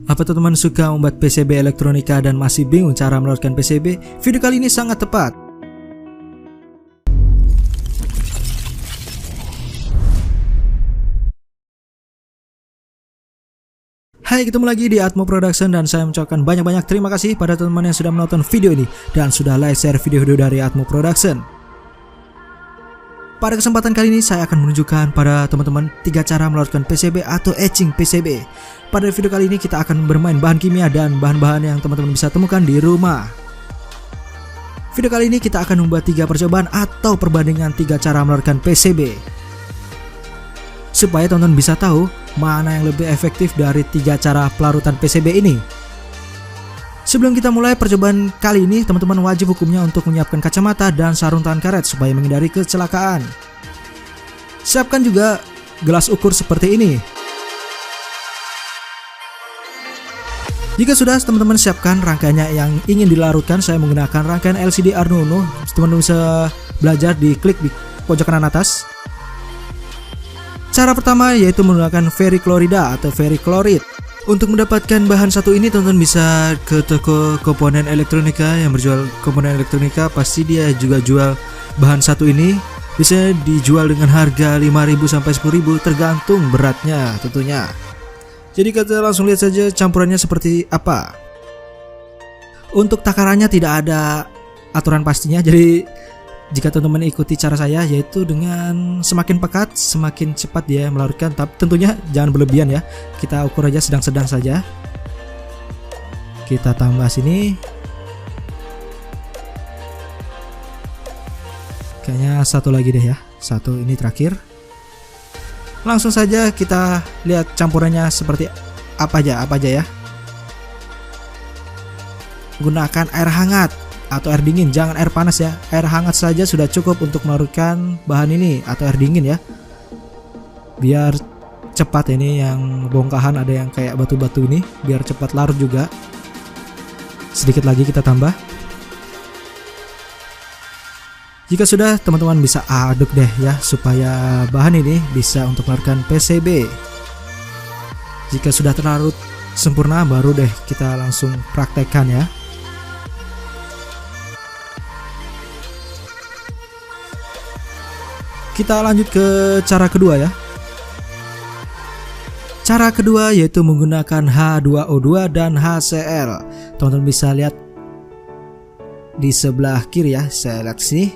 Apa teman-teman suka membuat PCB elektronika dan masih bingung cara meloadkan PCB? Video kali ini sangat tepat. Hai, ketemu lagi di Atmo Production dan saya mengucapkan banyak-banyak terima kasih pada teman-teman yang sudah menonton video ini dan sudah like share video-video dari Atmo Production. Pada kesempatan kali ini saya akan menunjukkan pada teman-teman 3 cara meloadkan PCB atau etching PCB. Pada video kali ini kita akan bermain bahan kimia dan bahan-bahan yang teman-teman bisa temukan di rumah. Video kali ini kita akan membuat 3 percobaan atau perbandingan 3 cara meloadkan PCB, supaya teman-teman bisa tahu mana yang lebih efektif dari 3 cara pelarutan PCB ini. Sebelum kita mulai percobaan kali ini, teman-teman wajib hukumnya untuk menyiapkan kacamata dan sarung tangan karet supaya menghindari kecelakaan. Siapkan juga gelas ukur seperti ini. Jika sudah teman-teman siapkan rangkaiannya yang ingin dilarutkan, saya menggunakan rangkaian LCD Arduino. Teman-teman bisa belajar di klik di pojok kanan atas. Cara pertama yaitu menggunakan ferrichlorida atau ferrichloride. Untuk mendapatkan bahan satu ini teman-teman bisa ke toko komponen elektronika yang berjual komponen elektronika. Pasti dia juga jual bahan satu ini. Bisa dijual dengan harga 5.000 sampai 10.000 tergantung beratnya tentunya. Jadi kita langsung lihat saja campurannya seperti apa. Untuk takarannya tidak ada aturan pastinya, jadi jika teman-teman ikuti cara saya, yaitu dengan semakin pekat semakin cepat dia melarutkan, tapi tentunya jangan berlebihan ya. Kita ukur aja sedang-sedang saja. Kita tambah sini. Kayaknya satu lagi deh ya. Satu ini terakhir. Langsung saja kita lihat campurannya seperti apa aja ya. Gunakan air hangat atau air dingin, jangan air panas ya. Air hangat saja sudah cukup untuk melarutkan bahan ini, atau air dingin ya, biar cepat. Ini yang bongkahan ada yang kayak batu-batu ini, biar cepat larut juga. Sedikit lagi kita tambah. Jika sudah, teman-teman bisa aduk deh ya, supaya bahan ini bisa untuk melarutkan PCB. Jika sudah terlarut sempurna, baru deh kita langsung praktekkan ya. Kita lanjut ke cara kedua ya. Cara kedua yaitu menggunakan H2O2 dan HCl. Teman-teman bisa lihat di sebelah kiri ya, saya lihat sini.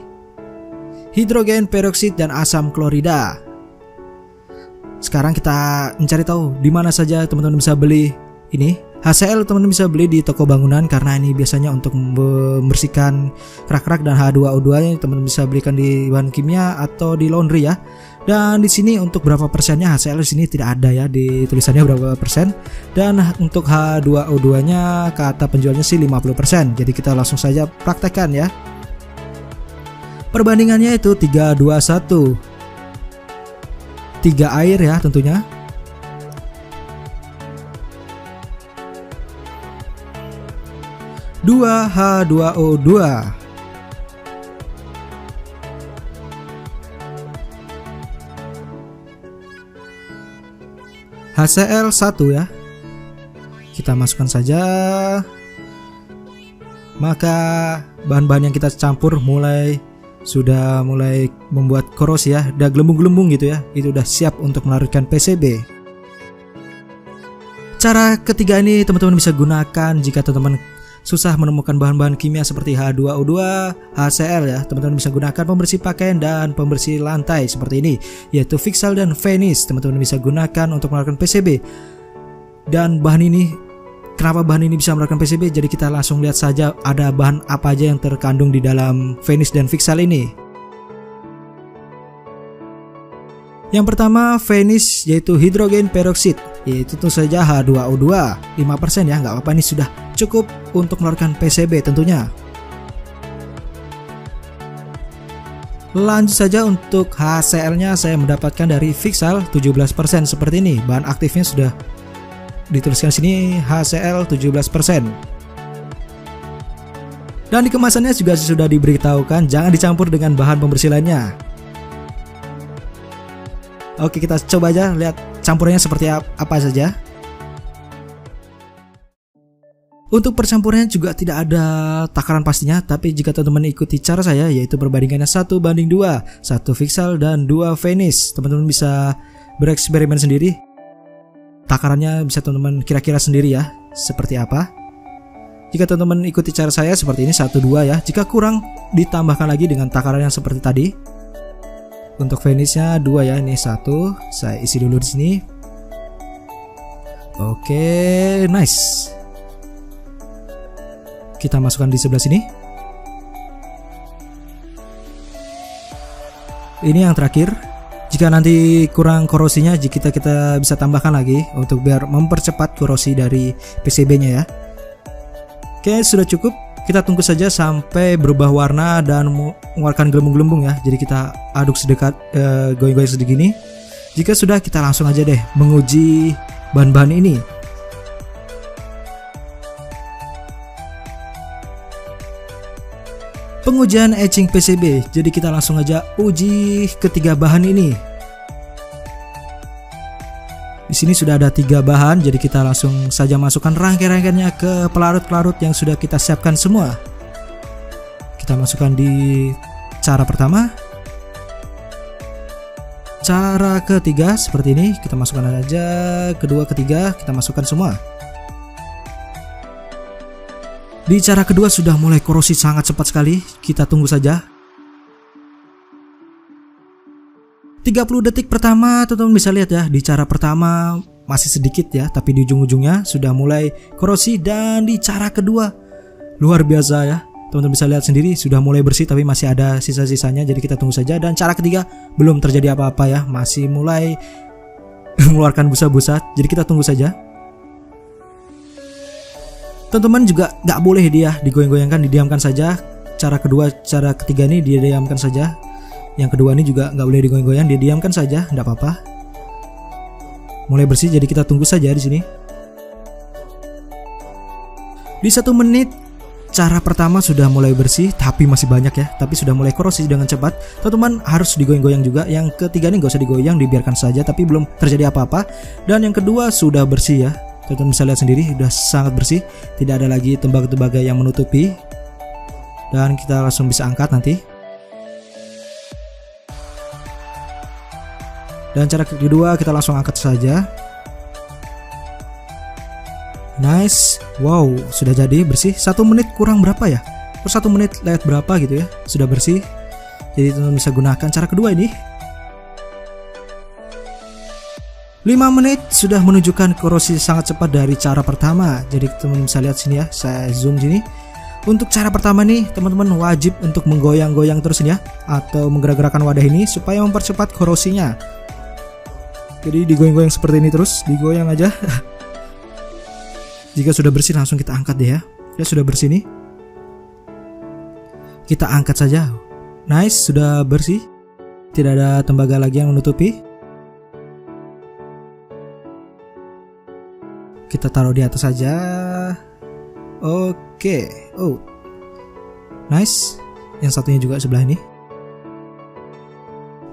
Hidrogen peroksida dan asam klorida. Sekarang kita mencari tahu di mana saja teman-teman bisa beli ini. HCl teman-teman bisa beli di toko bangunan karena ini biasanya untuk membersihkan kerak-kerak, dan H2O2 nya teman-teman bisa belikan di bahan kimia atau di laundry ya. Dan di sini untuk berapa persennya, HCl di sini tidak ada ya di tulisannya berapa persen. Dan untuk H2O2 nya kata penjualnya sih 50%. Jadi kita langsung saja praktekkan ya. Perbandingannya itu 3:2:1. 3 air ya tentunya. H2O2. HCl 1 ya. Kita masukkan saja. Maka bahan-bahan yang kita campur sudah mulai membuat korosi ya, udah gelembung-gelembung gitu ya. Itu udah siap untuk melarutkan PCB. Cara ketiga ini teman-teman bisa gunakan jika teman-teman susah menemukan bahan-bahan kimia seperti H2O2, HCl ya. Teman-teman bisa gunakan pembersih pakaian dan pembersih lantai seperti ini, yaitu Vixal dan Vanish. Teman-teman bisa gunakan untuk melarutkan PCB. Dan bahan ini, kenapa bahan ini bisa melarutkan PCB? Jadi kita langsung lihat saja ada bahan apa aja yang terkandung di dalam Vanish dan Vixal ini. Yang pertama Vanish yaitu hidrogen peroksida, yaitu tentu saja H2O2 5% ya, nggak apa-apa, ini sudah cukup untuk melarutkan PCB tentunya. Lanjut saja untuk HCl nya saya mendapatkan dari Vixal 17% seperti ini. Bahan aktifnya sudah dituliskan sini HCl 17%. Dan di kemasannya juga sudah diberitahukan jangan dicampur dengan bahan pembersih lainnya. Oke, kita coba aja lihat campurannya seperti apa saja. Untuk percampurannya juga tidak ada takaran pastinya, tapi jika teman-teman ikuti cara saya, yaitu perbandingannya 1:2, 1 Vixal dan 2 Venice, teman-teman bisa bereksperimen sendiri. Takarannya bisa teman-teman kira-kira sendiri ya, seperti apa. Jika teman-teman ikuti cara saya seperti ini 1:2 ya, jika kurang ditambahkan lagi dengan takaran yang seperti tadi. Untuk Venice-nya 2 ya, ini 1, saya isi dulu di sini. Oke, nice. Kita masukkan di sebelah sini. Ini yang terakhir. Jika nanti kurang korosinya, jika kita bisa tambahkan lagi untuk biar mempercepat korosi dari PCB-nya ya. Oke, sudah cukup. Kita tunggu saja sampai berubah warna dan mengeluarkan gelembung-gelembung ya. Jadi kita aduk sedekat goyang-goyang segini. Jika sudah, kita langsung aja deh menguji bahan-bahan ini. Pengujian etching PCB. Jadi kita langsung aja uji ketiga bahan ini. Di sini sudah ada 3 bahan, jadi kita langsung saja masukkan rangkai-rangkainya ke pelarut-pelarut yang sudah kita siapkan semua. Kita masukkan di cara pertama. Cara ketiga seperti ini, kita masukkan aja. Kedua, ketiga, kita masukkan semua. Di cara kedua sudah mulai korosi sangat cepat sekali, kita tunggu saja. 30 detik pertama teman-teman bisa lihat ya, di cara pertama masih sedikit ya, tapi di ujung-ujungnya sudah mulai korosi. Dan di cara kedua luar biasa ya, teman-teman bisa lihat sendiri sudah mulai bersih tapi masih ada sisa-sisanya, jadi kita tunggu saja. Dan cara ketiga belum terjadi apa-apa ya, masih mulai mengeluarkan busa-busa, jadi kita tunggu saja. Teman-teman juga nggak boleh dia digoyang-goyangkan, didiamkan saja. Cara kedua, cara ketiga ini dia diamkan saja. Yang kedua ini juga nggak boleh digoyang-goyang, dia diamkan saja, nggak apa-apa. Mulai bersih, jadi kita tunggu saja di sini. Di 1 menit, cara pertama sudah mulai bersih, tapi masih banyak ya. Tapi sudah mulai korosi dengan cepat. Teman-teman harus digoyang-goyang juga. Yang ketiga ini nggak usah digoyang, dibiarkan saja. Tapi belum terjadi apa-apa. Dan yang kedua sudah bersih ya. Teman-teman bisa lihat sendiri, sudah sangat bersih. Tidak ada lagi tembaga-tembaga yang menutupi. Dan kita langsung bisa angkat nanti. Dan cara kedua kita langsung angkat saja. Nice. Wow, sudah jadi bersih. 1 menit kurang berapa ya? Per 1 menit lihat berapa gitu ya. Sudah bersih. Jadi teman-teman bisa gunakan cara kedua ini. 5 menit sudah menunjukkan korosi sangat cepat dari cara pertama. Jadi teman-teman bisa lihat sini ya, saya zoom sini. Untuk cara pertama nih, teman-teman wajib untuk menggoyang-goyang terus ya, atau menggerak-gerakkan wadah ini supaya mempercepat korosinya. Jadi digoyang-goyang seperti ini terus, digoyang aja. Jika sudah bersih langsung kita angkat deh ya. Ya sudah bersih nih. Kita angkat saja. Nice, sudah bersih. Tidak ada tembaga lagi yang menutupi. Kita taruh di atas saja. Oke. Oh, nice. Yang satunya juga sebelah ini.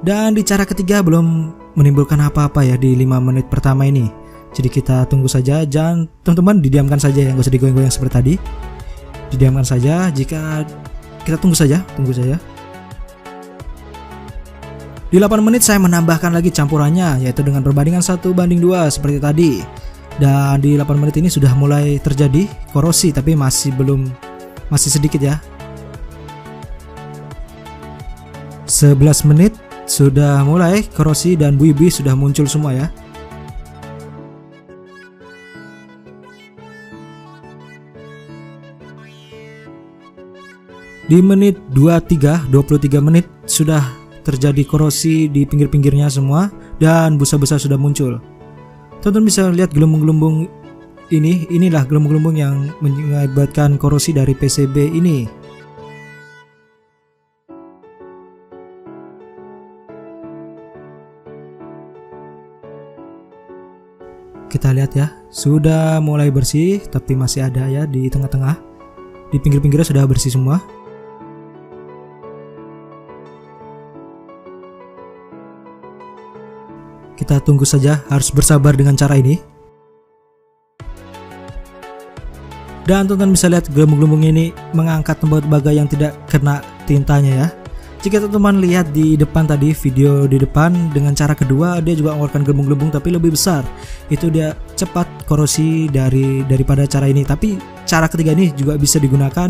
Dan di cara ketiga belum menimbulkan apa-apa ya di 5 menit pertama ini. Jadi kita tunggu saja. Jangan, teman-teman, didiamkan saja ya, nggak usah digoyang-goyang seperti tadi. Didiamkan saja. Jika kita tunggu saja. Di 8 menit saya menambahkan lagi campurannya, yaitu dengan perbandingan 1:2 seperti tadi. Dan di 8 menit ini sudah mulai terjadi korosi, tapi masih sedikit ya. 11 menit sudah mulai korosi dan buih-buih sudah muncul semua ya. Di menit 23 menit sudah terjadi korosi di pinggir-pinggirnya semua dan busa-busa sudah muncul. Teman-teman bisa lihat gelembung-gelembung ini. Inilah gelembung-gelembung yang mengakibatkan korosi dari PCB ini. Kita lihat ya, sudah mulai bersih, tapi masih ada ya di tengah-tengah. Di pinggir-pinggirnya sudah bersih semua. Kita tunggu saja, harus bersabar dengan cara ini. Dan teman-teman bisa lihat gelembung-gelembung ini mengangkat tembaga yang tidak kena tintanya ya. Jika teman-teman lihat di depan tadi, video di depan, dengan cara kedua dia juga mengeluarkan gelembung-gelembung tapi lebih besar. Itu dia cepat korosi daripada cara ini. Tapi cara ketiga ini juga bisa digunakan,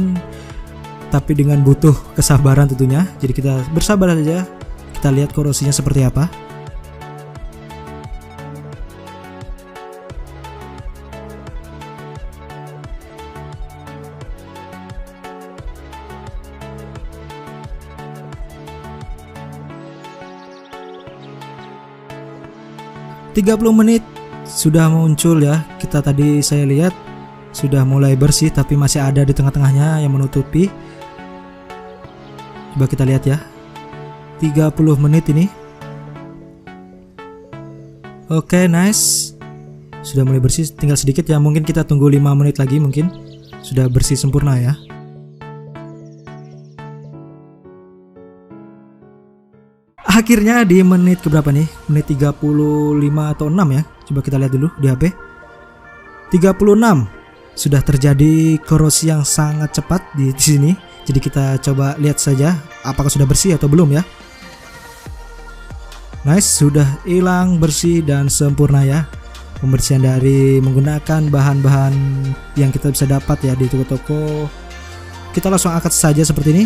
tapi dengan butuh kesabaran tentunya. Jadi kita bersabar saja, kita lihat korosinya seperti apa. 30 menit sudah muncul ya. Kita tadi saya lihat sudah mulai bersih, tapi masih ada di tengah-tengahnya yang menutupi. Coba kita lihat ya, 30 menit ini. Oke, nice. Sudah mulai bersih, tinggal sedikit ya. Mungkin kita tunggu 5 menit lagi, mungkin sudah bersih sempurna ya. Akhirnya di menit keberapa nih? Menit 35 atau 6 ya. Coba kita lihat dulu di HP. 36. Sudah terjadi korosi yang sangat cepat di sini. Jadi kita coba lihat saja apakah sudah bersih atau belum ya. Nice, sudah hilang bersih dan sempurna ya. Pembersihan dari menggunakan bahan-bahan yang kita bisa dapat ya di toko-toko. Kita langsung angkat saja seperti ini.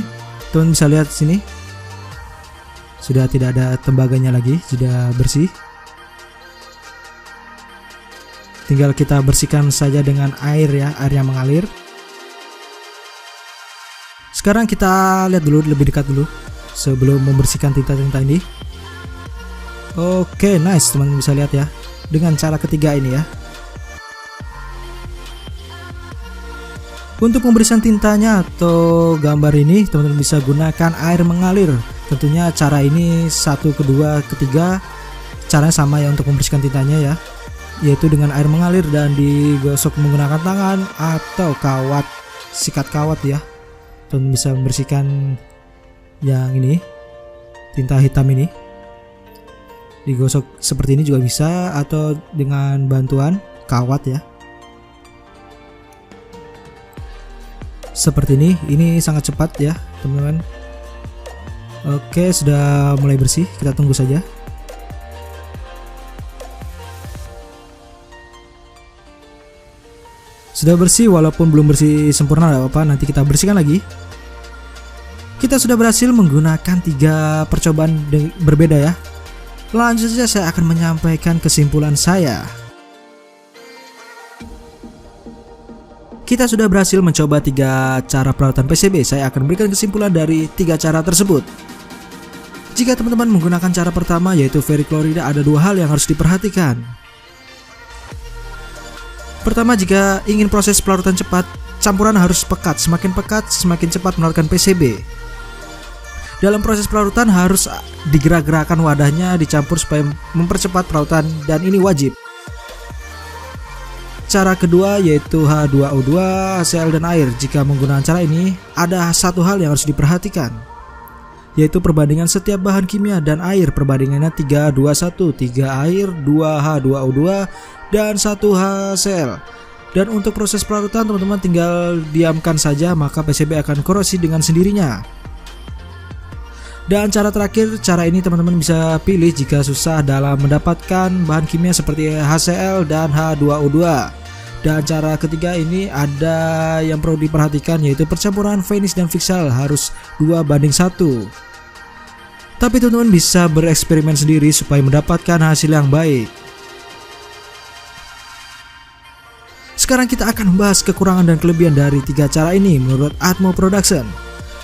Teman bisa lihat sini. Sudah tidak ada tembaganya lagi, sudah bersih. Tinggal kita bersihkan saja dengan air ya, air yang mengalir. Sekarang kita lihat dulu lebih dekat dulu sebelum membersihkan tinta-tinta ini. Oke, nice, teman-teman bisa lihat ya dengan cara ketiga ini ya. Untuk pembersihan tintanya atau gambar ini teman-teman bisa gunakan air mengalir. Tentunya cara ini 1, kedua, ketiga caranya sama ya untuk membersihkan tintanya ya, yaitu dengan air mengalir dan digosok menggunakan tangan atau kawat, sikat kawat ya. Teman bisa membersihkan yang ini, tinta hitam ini, digosok seperti ini juga bisa, atau dengan bantuan kawat ya. Seperti ini sangat cepat ya teman-teman. Oke, sudah mulai bersih, kita tunggu saja. Sudah bersih walaupun belum bersih sempurna, tidak apa-apa, nanti kita bersihkan lagi. Kita sudah berhasil menggunakan 3 percobaan berbeda ya. Lanjut saja saya akan menyampaikan kesimpulan saya. Kita sudah berhasil mencoba 3 cara perawatan PCB. Saya akan berikan kesimpulan dari 3 cara tersebut. Jika teman-teman menggunakan cara pertama yaitu veriklorida, ada 2 hal yang harus diperhatikan. Pertama, jika ingin proses pelarutan cepat, campuran harus pekat. Semakin pekat, semakin cepat melarutkan PCB. Dalam proses pelarutan harus digerak-gerakkan wadahnya, dicampur supaya mempercepat pelarutan, dan ini wajib. Cara kedua yaitu H2O2, HCl dan air. Jika menggunakan cara ini, ada satu hal yang harus diperhatikan, yaitu perbandingan setiap bahan kimia dan air. Perbandingannya 3:2:1, 3 air, 2 H2O2 dan 1 HCl. Dan untuk proses pelarutan teman-teman tinggal diamkan saja, maka PCB akan korosi dengan sendirinya. Dan cara terakhir, cara ini teman-teman bisa pilih jika susah dalam mendapatkan bahan kimia seperti HCl dan H2O2. Dan cara ketiga ini ada yang perlu diperhatikan, yaitu percampuran vanish dan fixal harus 2:1. Tapi teman-teman bisa bereksperimen sendiri supaya mendapatkan hasil yang baik. Sekarang kita akan membahas kekurangan dan kelebihan dari 3 cara ini menurut Atmo Production.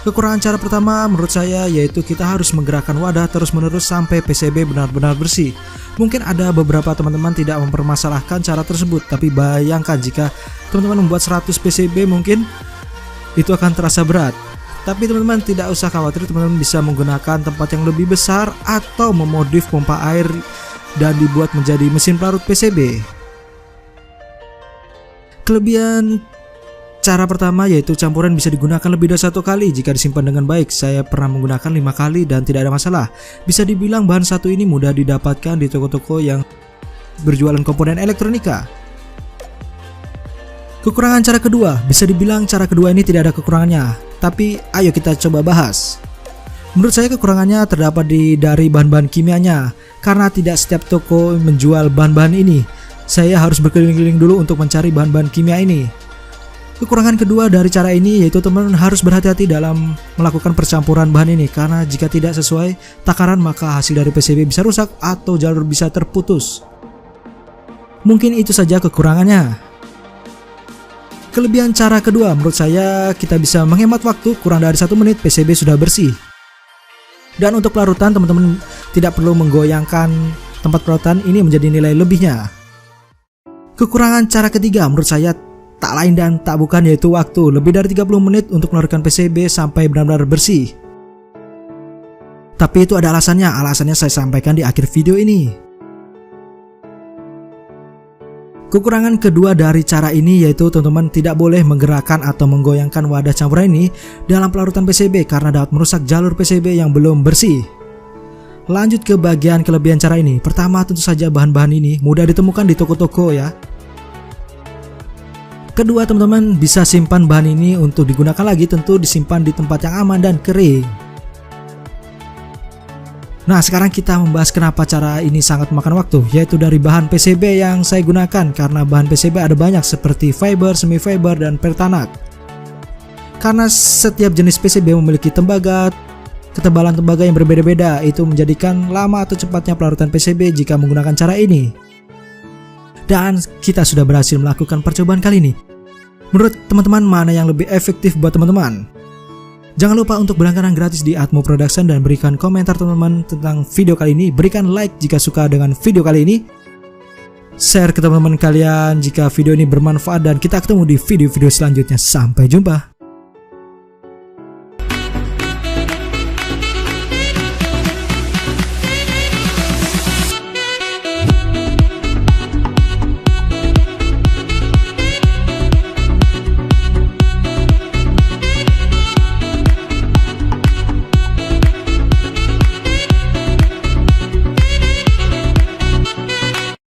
Kekurangan cara pertama menurut saya yaitu kita harus menggerakkan wadah terus-menerus sampai PCB benar-benar bersih. Mungkin ada beberapa teman-teman tidak mempermasalahkan cara tersebut, tapi bayangkan jika teman-teman membuat 100 PCB mungkin itu akan terasa berat. Tapi teman-teman tidak usah khawatir, teman-teman bisa menggunakan tempat yang lebih besar atau memodif pompa air dan dibuat menjadi mesin pelarut PCB. Kelebihan cara pertama yaitu campuran bisa digunakan lebih dari 1 kali jika disimpan dengan baik. Saya pernah menggunakan 5 kali dan tidak ada masalah. Bisa dibilang bahan satu ini mudah didapatkan di toko-toko yang berjualan komponen elektronika. Kekurangan cara kedua, bisa dibilang cara kedua ini tidak ada kekurangannya, tapi ayo kita coba bahas. Menurut saya kekurangannya terdapat dari bahan-bahan kimianya, karena tidak setiap toko menjual bahan-bahan ini. Saya harus berkeliling-keliling dulu untuk mencari bahan-bahan kimia ini. Kekurangan kedua dari cara ini yaitu teman-teman harus berhati-hati dalam melakukan percampuran bahan ini, karena jika tidak sesuai takaran maka hasil dari PCB bisa rusak atau jalur bisa terputus. Mungkin itu saja kekurangannya. Kelebihan cara kedua, menurut saya kita bisa menghemat waktu, kurang dari 1 menit PCB sudah bersih. Dan untuk pelarutan teman-teman tidak perlu menggoyangkan tempat pelarutan, ini menjadi nilai lebihnya. Kekurangan cara ketiga menurut saya tak lain dan tak bukan yaitu waktu, lebih dari 30 menit untuk melarutkan PCB sampai benar-benar bersih. Tapi itu ada alasannya saya sampaikan di akhir video ini. Kekurangan kedua dari cara ini yaitu teman-teman tidak boleh menggerakkan atau menggoyangkan wadah campuran ini dalam pelarutan PCB karena dapat merusak jalur PCB yang belum bersih. Lanjut ke bagian kelebihan cara ini. Pertama, tentu saja bahan-bahan ini mudah ditemukan di toko-toko ya. Kedua, teman-teman bisa simpan bahan ini untuk digunakan lagi, tentu disimpan di tempat yang aman dan kering. Nah, sekarang kita membahas kenapa cara ini sangat memakan waktu, yaitu dari bahan PCB yang saya gunakan, karena bahan PCB ada banyak seperti fiber, semi fiber, dan pertanak. Karena setiap jenis PCB memiliki tembaga, ketebalan tembaga yang berbeda-beda, itu menjadikan lama atau cepatnya pelarutan PCB jika menggunakan cara ini. Dan kita sudah berhasil melakukan percobaan kali ini. Menurut teman-teman mana yang lebih efektif buat teman-teman? Jangan lupa untuk berlangganan gratis di Atmo Production dan berikan komentar teman-teman tentang video kali ini. Berikan like jika suka dengan video kali ini. Share ke teman-teman kalian jika video ini bermanfaat dan kita ketemu di video-video selanjutnya. Sampai jumpa.